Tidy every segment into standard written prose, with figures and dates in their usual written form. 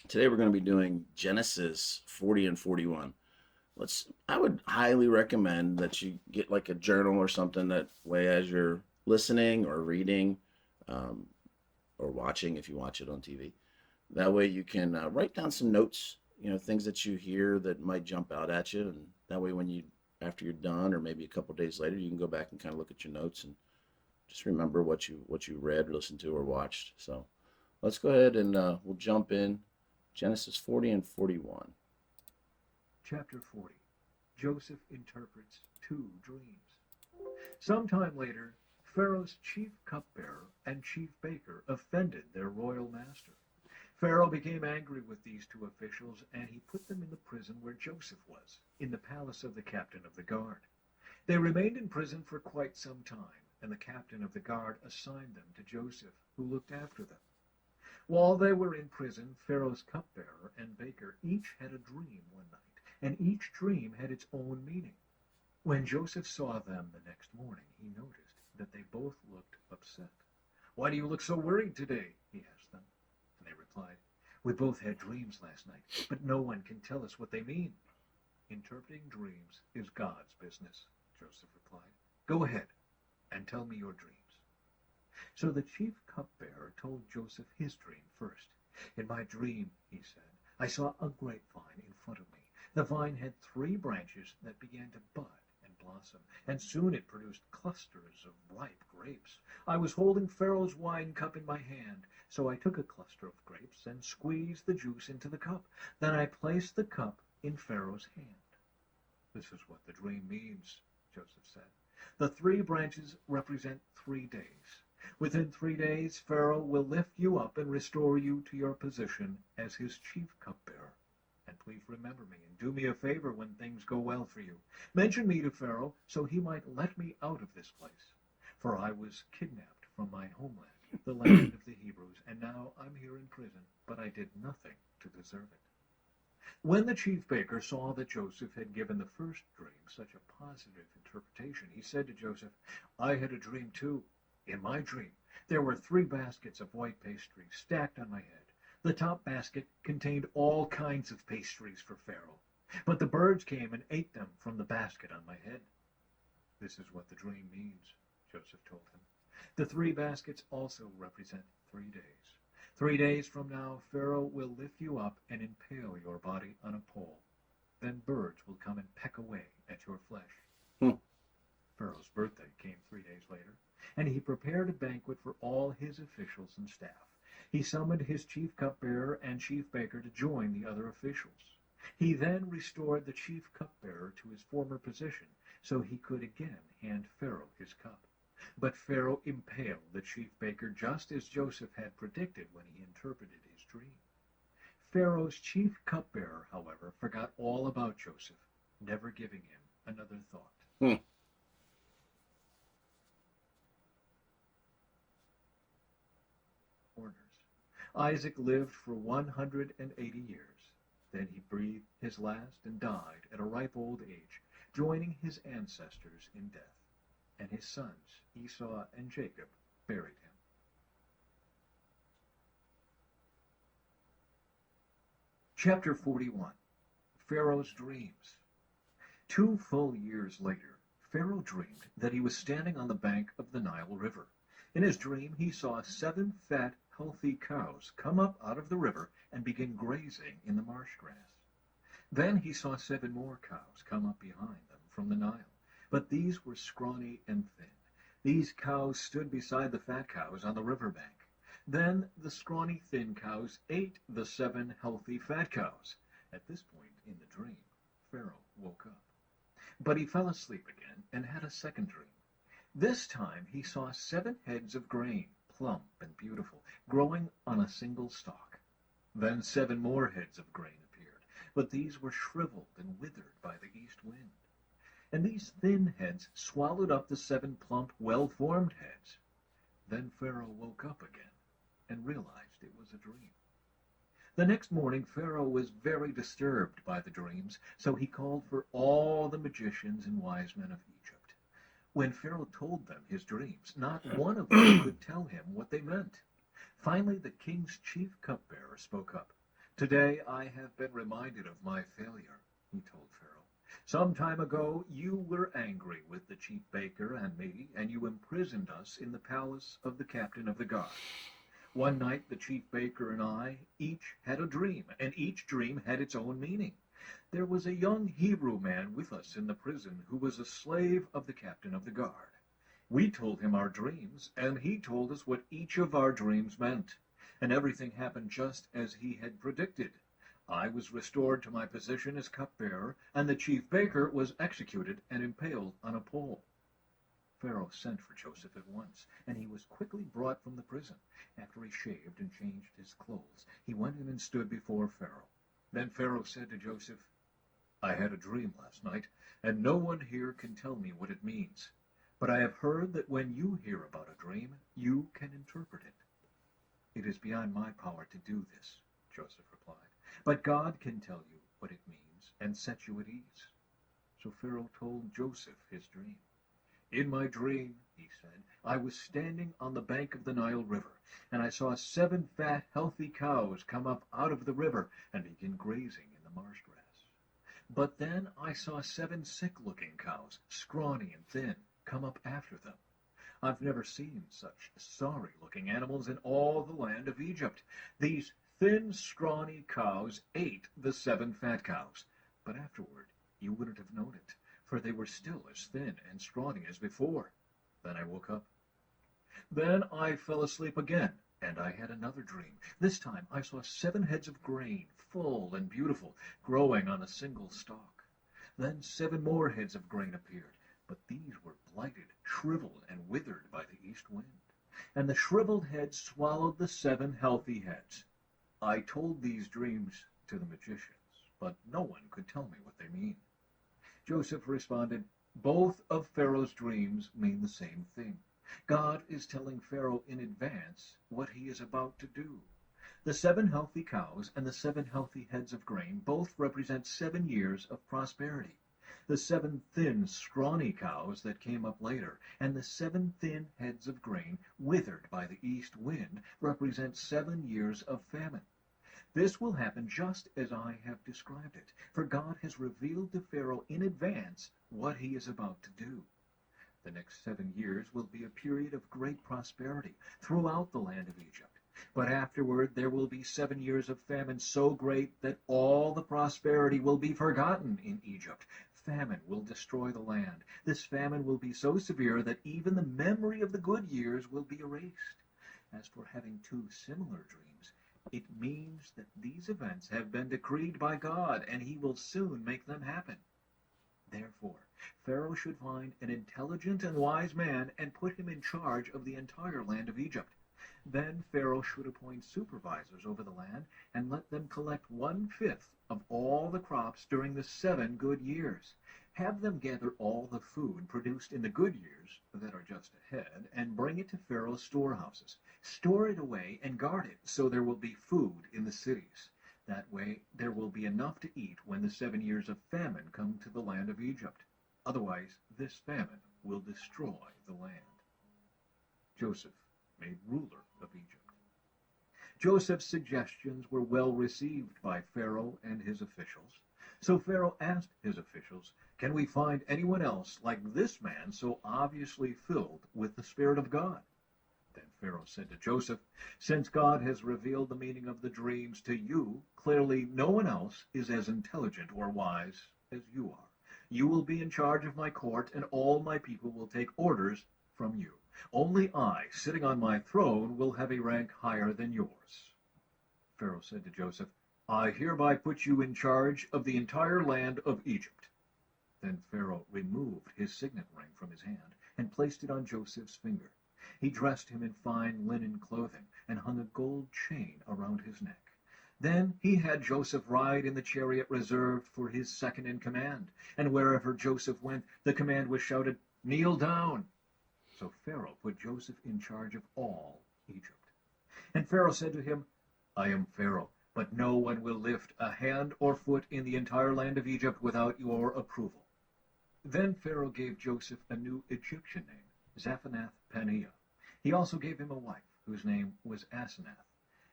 Today we're going to be doing Genesis 40 and 41. I would highly recommend that you get like a journal or something that way as you're listening or reading um, or watching if you watch it on TV. That way you can write down some notes, things that you hear that might jump out at you. And that way after you're done or maybe a couple days later, you can go back and kind of look at your notes and just remember what you read, listened to, or watched. So let's go ahead and we'll jump in Genesis 40 and 41. Chapter 40. Joseph interprets two dreams. Sometime later, Pharaoh's chief cupbearer and chief baker offended their royal master. Pharaoh became angry with these two officials, and he put them in the prison where Joseph was, in the palace of the captain of the guard. They remained in prison for quite some time, and the captain of the guard assigned them to Joseph, who looked after them. While they were in prison, Pharaoh's cupbearer and baker each had a dream one night, and each dream had its own meaning. When Joseph saw them the next morning, he noticed that they both looked upset. "Why do you look so worried today?" he asked them. And they replied, "We both had dreams last night, but no one can tell us what they mean." "Interpreting dreams is God's business," Joseph replied. "Go ahead and tell me your dreams." So the chief cupbearer told Joseph his dream first. "In my dream," he said, "I saw a grapevine in front of me. The vine had three branches that began to bud and blossom, and soon it produced clusters of ripe grapes. I was holding Pharaoh's wine cup in my hand, so I took a cluster of grapes and squeezed the juice into the cup. Then I placed the cup in Pharaoh's hand." "This is what the dream means," Joseph said. "The three branches represent 3 days. Within 3 days, Pharaoh will lift you up and restore you to your position as his chief cupbearer. And please remember me and do me a favor when things go well for you. Mention me to Pharaoh so he might let me out of this place. For I was kidnapped from my homeland, the land of the Hebrews, and now I'm here in prison, but I did nothing to deserve it." When the chief baker saw that Joseph had given the first dream such a positive interpretation, he said to Joseph, "I had a dream too. In my dream, there were 3 baskets of white pastry stacked on my head. The top basket contained all kinds of pastries for Pharaoh, but the birds came and ate them from the basket on my head." "This is what the dream means," Joseph told him. "The 3 baskets also represent 3 days. 3 days from now, Pharaoh will lift you up and impale your body on a pole. Then birds will come and peck away at your flesh." Hmm. Pharaoh's birthday came 3 days later, and he prepared a banquet for all his officials and staff. He summoned his chief cupbearer and chief baker to join the other officials. He then restored the chief cupbearer to his former position, so he could again hand Pharaoh his cup. But Pharaoh impaled the chief baker just as Joseph had predicted when he interpreted his dream. Pharaoh's chief cupbearer, however, forgot all about Joseph, never giving him another thought. Hmm. Corners. Isaac lived for 180 years. Then he breathed his last and died at a ripe old age, joining his ancestors in death. And his sons, Esau and Jacob, buried him. Chapter 41. Pharaoh's Dreams. 2 full years later, Pharaoh dreamed that he was standing on the bank of the Nile River. In his dream, he saw 7 fat, healthy cows come up out of the river and begin grazing in the marsh grass. Then he saw 7 more cows come up behind them from the Nile, but these were scrawny and thin. These cows stood beside the fat cows on the river bank. Then the scrawny thin cows ate the 7 healthy fat cows. At this point in the dream, Pharaoh woke up. But he fell asleep again and had a second dream. This time he saw 7 heads of grain, plump and beautiful, growing on a single stalk. Then 7 more heads of grain appeared, but these were shriveled and withered by the east wind. And these thin heads swallowed up the 7 plump, well-formed heads. Then Pharaoh woke up again and realized it was a dream. The next morning Pharaoh was very disturbed by the dreams, so he called for all the magicians and wise men of Egypt. When Pharaoh told them his dreams, not one of them could tell him what they meant. Finally the king's chief cupbearer spoke up. Today I have been reminded of my failure, he told Pharaoh. Some time ago you were angry with the chief baker and me, and you imprisoned us in the palace of the captain of the guard. One night the chief baker and I each had a dream, and each dream had its own meaning. There was a young Hebrew man with us in the prison who was a slave of the captain of the guard. We told him our dreams, and he told us what each of our dreams meant. And everything happened just as he had predicted. I was restored to my position as cupbearer, and the chief baker was executed and impaled on a pole. Pharaoh sent for Joseph at once, and he was quickly brought from the prison. After he shaved and changed his clothes, he went in and stood before Pharaoh. Then Pharaoh said to Joseph, I had a dream last night, and no one here can tell me what it means. But I have heard that when you hear about a dream, you can interpret it. It is beyond my power to do this, Joseph replied. But God can tell you what it means and set you at ease. So Pharaoh told Joseph his dream. In my dream, he said, I was standing on the bank of the Nile River, and I saw 7 fat, healthy cows come up out of the river and begin grazing in the marsh grass. But then I saw 7 sick-looking cows, scrawny and thin, come up after them. I've never seen such sorry-looking animals in all the land of Egypt. These thin, scrawny cows ate the 7 fat cows, but afterward you wouldn't have known it, for they were still as thin and scrawny as before. Then I woke up. Then I fell asleep again, and I had another dream. This time I saw 7 heads of grain, full and beautiful, growing on a single stalk. Then 7 more heads of grain appeared, but these were blighted, shriveled, and withered by the east wind. And the shriveled heads swallowed the 7 healthy heads. I told these dreams to the magicians, but no one could tell me what they mean. Joseph responded, both of Pharaoh's dreams mean the same thing. God is telling Pharaoh in advance what he is about to do. The 7 healthy cows and the 7 healthy heads of grain both represent 7 years of prosperity. The 7 thin, scrawny cows that came up later and the 7 thin heads of grain withered by the east wind represent 7 years of famine. This will happen just as I have described it, for God has revealed to Pharaoh in advance what he is about to do. The next 7 years will be a period of great prosperity throughout the land of Egypt. But afterward there will be 7 years of famine so great that all the prosperity will be forgotten in Egypt. Famine will destroy the land. This famine will be so severe that even the memory of the good years will be erased. As for having 2 similar dreams, it means that these events have been decreed by God, and he will soon make them happen. Therefore, Pharaoh should find an intelligent and wise man and put him in charge of the entire land of Egypt. Then Pharaoh should appoint supervisors over the land and let them collect 1/5 of all the crops during the 7 good years. Have them gather all the food produced in the good years that are just ahead and bring it to Pharaoh's storehouses. Store it away and guard it so there will be food in the cities. That way there will be enough to eat when the 7 years of famine come to the land of Egypt. Otherwise, this famine will destroy the land. Joseph made ruler of Egypt. Joseph's suggestions were well received by Pharaoh and his officials. So Pharaoh asked his officials, "Can we find anyone else like this man so obviously filled with the Spirit of God?" Then Pharaoh said to Joseph, "Since God has revealed the meaning of the dreams to you, clearly no one else is as intelligent or wise as you are. You will be in charge of my court, and all my people will take orders from you. Only I, sitting on my throne, will have a rank higher than yours." Pharaoh said to Joseph, "I hereby put you in charge of the entire land of Egypt." Then Pharaoh removed his signet ring from his hand and placed it on Joseph's finger. He dressed him in fine linen clothing and hung a gold chain around his neck. Then he had Joseph ride in the chariot reserved for his second in command, and wherever Joseph went, the command was shouted, "Kneel down." So Pharaoh put Joseph in charge of all Egypt. And Pharaoh said to him, "I am Pharaoh, but no one will lift a hand or foot in the entire land of Egypt without your approval." Then Pharaoh gave Joseph a new Egyptian name, Zaphenath-Paneah. He also gave him a wife, whose name was Asenath.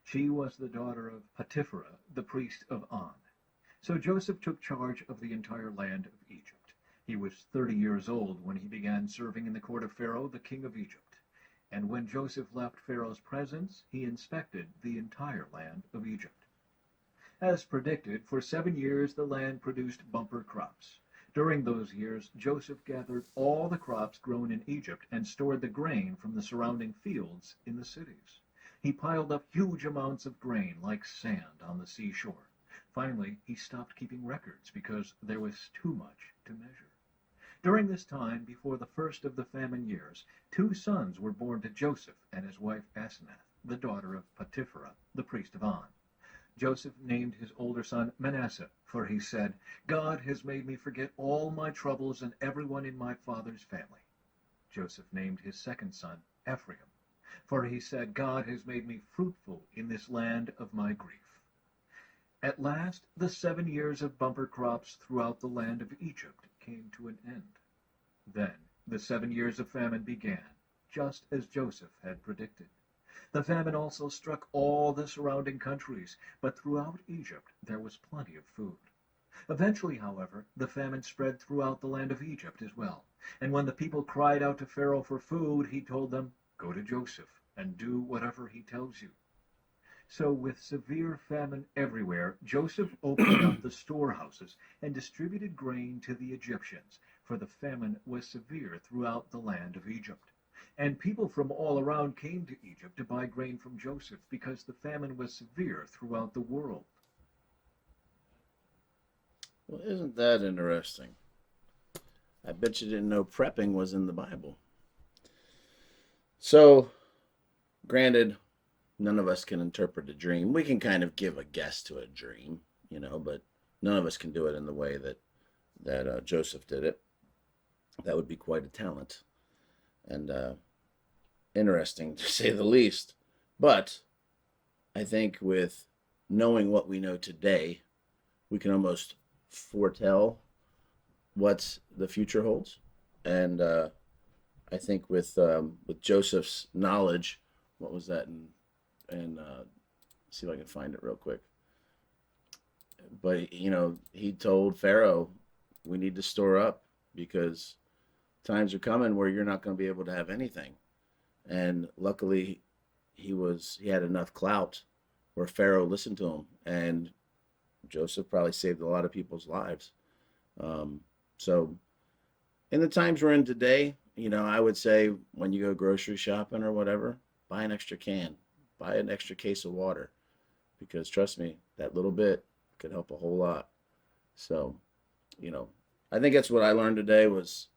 She was the daughter of Potipherah, the priest of On. So Joseph took charge of the entire land of Egypt. He was 30 years old when he began serving in the court of Pharaoh, the king of Egypt. And when Joseph left Pharaoh's presence, he inspected the entire land of Egypt. As predicted, for 7 years the land produced bumper crops. During those years, Joseph gathered all the crops grown in Egypt and stored the grain from the surrounding fields in the cities. He piled up huge amounts of grain like sand on the seashore. Finally, he stopped keeping records because there was too much to measure. During this time, before the first of the famine years, 2 sons were born to Joseph and his wife Asenath, the daughter of Potipherah, the priest of On. Joseph named his older son Manasseh, for he said, "God has made me forget all my troubles and everyone in my father's family." Joseph named his second son Ephraim, for he said, "God has made me fruitful in this land of my grief." At last, the 7 years of bumper crops throughout the land of Egypt came to an end. Then the 7 years of famine began, just as Joseph had predicted. The famine also struck all the surrounding countries, but throughout Egypt there was plenty of food. Eventually, however, the famine spread throughout the land of Egypt as well. And when the people cried out to Pharaoh for food, he told them, "Go to Joseph and do whatever he tells you." So with severe famine everywhere, Joseph opened up the storehouses and distributed grain to the Egyptians, for the famine was severe throughout the land of Egypt. And people from all around came to Egypt to buy grain from Joseph because the famine was severe throughout the world. Well, isn't that interesting? I bet you didn't know prepping was in the Bible. So, granted, none of us can interpret a dream. We can kind of give a guess to a dream, but none of us can do it in the way that Joseph did it. That would be quite a talent. And interesting to say the least. But I think with knowing what we know today, we can almost foretell what the future holds. And I think with Joseph's knowledge, what was that? And see if I can find it real quick. But he told Pharaoh, "We need to store up because times are coming where you're not going to be able to have anything." And luckily, he had enough clout where Pharaoh listened to him, and Joseph probably saved a lot of people's lives. So, in the times we're in today, I would say when you go grocery shopping or whatever, buy an extra can, buy an extra case of water, because trust me, that little bit could help a whole lot. So, I think that's what I learned today was,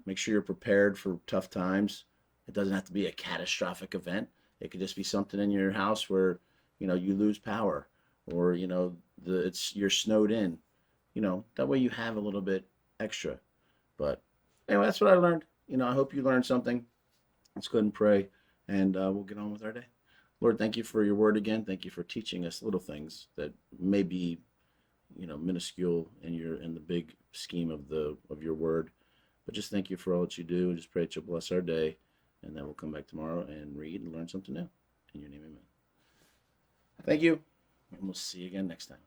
make sure you're prepared for tough times. It doesn't have to be a catastrophic event. It could just be something in your house where, you lose power, or, you're snowed in. That way you have a little bit extra. But anyway, that's what I learned. I hope you learned something. Let's go ahead and pray, and we'll get on with our day. Lord, thank you for your word again. Thank you for teaching us little things that may be, minuscule in the big scheme of your word. But just thank you for all that you do. And just pray that you'll bless our day, and then we'll come back tomorrow and read and learn something new. In your name, amen. Thank you, and we'll see you again next time.